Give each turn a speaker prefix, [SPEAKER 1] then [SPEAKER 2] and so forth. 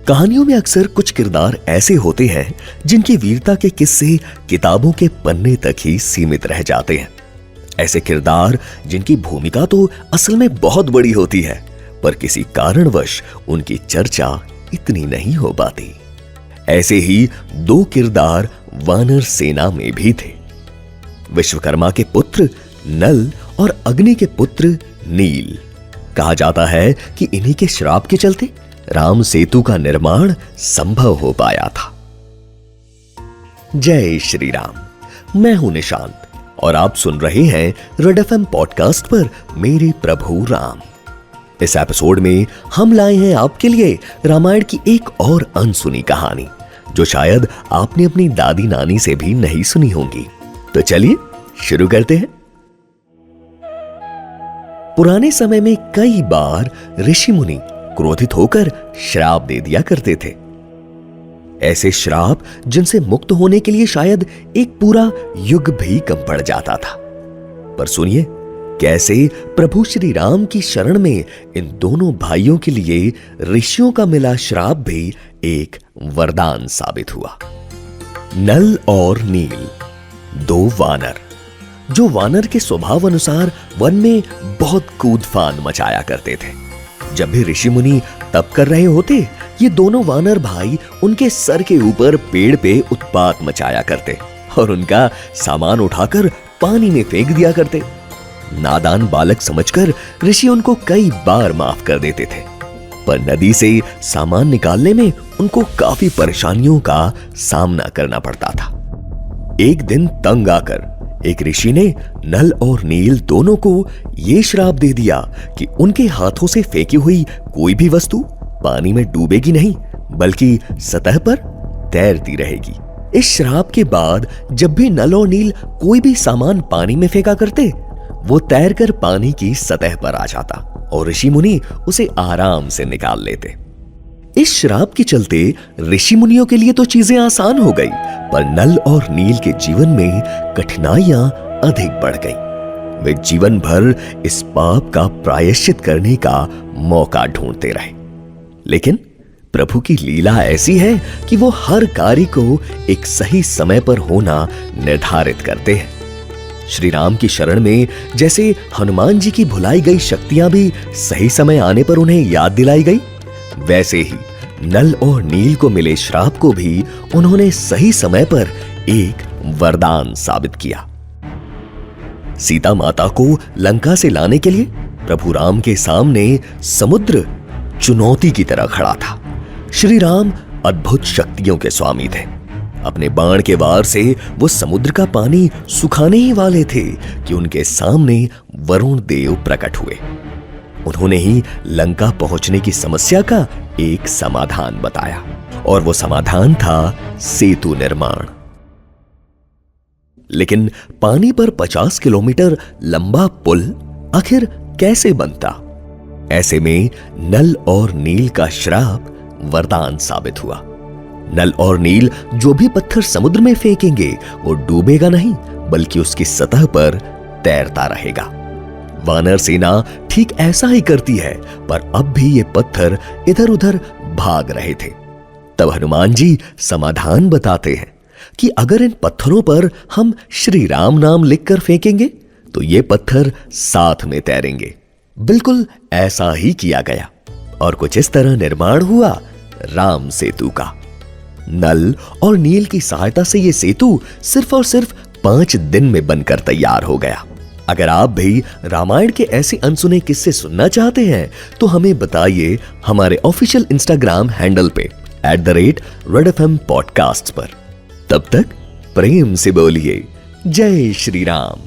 [SPEAKER 1] कहानियों में अक्सर कुछ किरदार ऐसे होते हैं जिनकी वीरता के किस्से किताबों के पन्ने तक ही सीमित रह जाते हैं। ऐसे किरदार जिनकी भूमिका तो असल में बहुत बड़ी होती है, पर किसी कारणवश उनकी चर्चा इतनी नहीं हो पाती। ऐसे ही दो किरदार वानर सेना में भी थे। विश्वकर्मा के पुत्र नल और अग्नि के पुत्र नील। कहा जाता है कि इन्हीं के श्राप के चलते राम सेतु का निर्माण संभव हो पाया था। जय श्री राम। मैं हूं निशांत और आप सुन रहे हैं रेड एफएम पॉडकास्ट पर मेरे प्रभु राम। इस एपिसोड में हम लाए हैं आपके लिए रामायण की एक और अनसुनी कहानी, जो शायद आपने अपनी दादी नानी से भी नहीं सुनी होंगी। तो चलिए शुरू करते हैं। पुराने समय में कई बार ऋषि मुनि क्रोधित होकर श्राप दे दिया करते थे। ऐसे श्राप जिनसे मुक्त होने के लिए शायद एक पूरा युग भी कम पड़ जाता था। पर सुनिए कैसे प्रभु श्री राम की शरण में इन दोनों भाइयों के लिए ऋषियों का मिला श्राप भी एक वरदान साबित हुआ। नल और नील, दो वानर, जो वानर के स्वभाव अनुसार वन में बहुत कूद फान मचाया करते थे। जब भी ऋषि मुनि तप कर रहे होते, ये दोनों वानर भाई उनके सर के ऊपर पेड़ पे उत्पात मचाया करते और उनका सामान उठाकर पानी में फेंक दिया करते। नादान बालक समझकर ऋषि उनको कई बार माफ कर देते थे, पर नदी से सामान निकालने में उनको काफी परेशानियों का सामना करना पड़ता था। एक दिन तंग आकर एक ऋषि ने नल और नील दोनों को यह श्राप दे दिया कि उनके हाथों से फेंकी हुई कोई भी वस्तु पानी में डूबेगी नहीं, बल्कि सतह पर तैरती रहेगी। इस श्राप के बाद जब भी नल और नील कोई भी सामान पानी में फेंका करते, वो तैरकर पानी की सतह पर आ जाता और ऋषि मुनि उसे आराम से निकाल लेते। इस श्राप के चलते ऋषि मुनियों के लिए तो चीजें आसान हो गई, पर नल और नील के जीवन में कठिनाइयां अधिक बढ़ गईं। वे जीवन भर इस पाप का प्रायश्चित करने का मौका ढूंढते रहे। लेकिन प्रभु की लीला ऐसी है कि वो हर कार्य को एक सही समय पर होना निर्धारित करते हैं। श्री राम की शरण में जैसे हनुमान जी की भुलाई गई शक्तियां भी सही समय आने पर उन्हें याद दिलाई गई, वैसे ही नल और नील को मिले श्राप को भी उन्होंने सही समय पर एक वरदान साबित किया। सीता माता को लंका से लाने के लिए प्रभु राम के सामने समुद्र चुनौती की तरह खड़ा था। श्री राम अद्भुत शक्तियों के स्वामी थे। अपने बाण के वार से वो समुद्र का पानी सुखाने ही वाले थे कि उनके सामने वरुण देव प्रकट हुए। उन्होंने ही लंका पहुंचने की समस्या का एक समाधान बताया, और वो समाधान था सेतु निर्माण। लेकिन पानी पर 50 किलोमीटर लंबा पुल आखिर कैसे बनता? ऐसे में नल और नील का श्राप वरदान साबित हुआ। नल और नील जो भी पत्थर समुद्र में फेंकेंगे वो डूबेगा नहीं, बल्कि उसकी सतह पर तैरता रहेगा। वानर सेना ठीक ऐसा ही करती है, पर अब भी ये पत्थर इधर उधर भाग रहे थे। तब हनुमान जी समाधान बताते हैं कि अगर इन पत्थरों पर हम श्री राम नाम लिखकर फेंकेंगे तो ये पत्थर साथ में तैरेंगे। बिल्कुल ऐसा ही किया गया और कुछ इस तरह निर्माण हुआ राम सेतु का। नल और नील की सहायता से यह सेतु सिर्फ और सिर्फ 5 दिन में बनकर तैयार हो गया। अगर आप भी रामायण के ऐसे अनसुने किस्से सुनना चाहते हैं तो हमें बताइए हमारे ऑफिशियल इंस्टाग्राम हैंडल पे @redfm पॉडकास्ट पर। तब तक प्रेम से बोलिए जय श्री राम।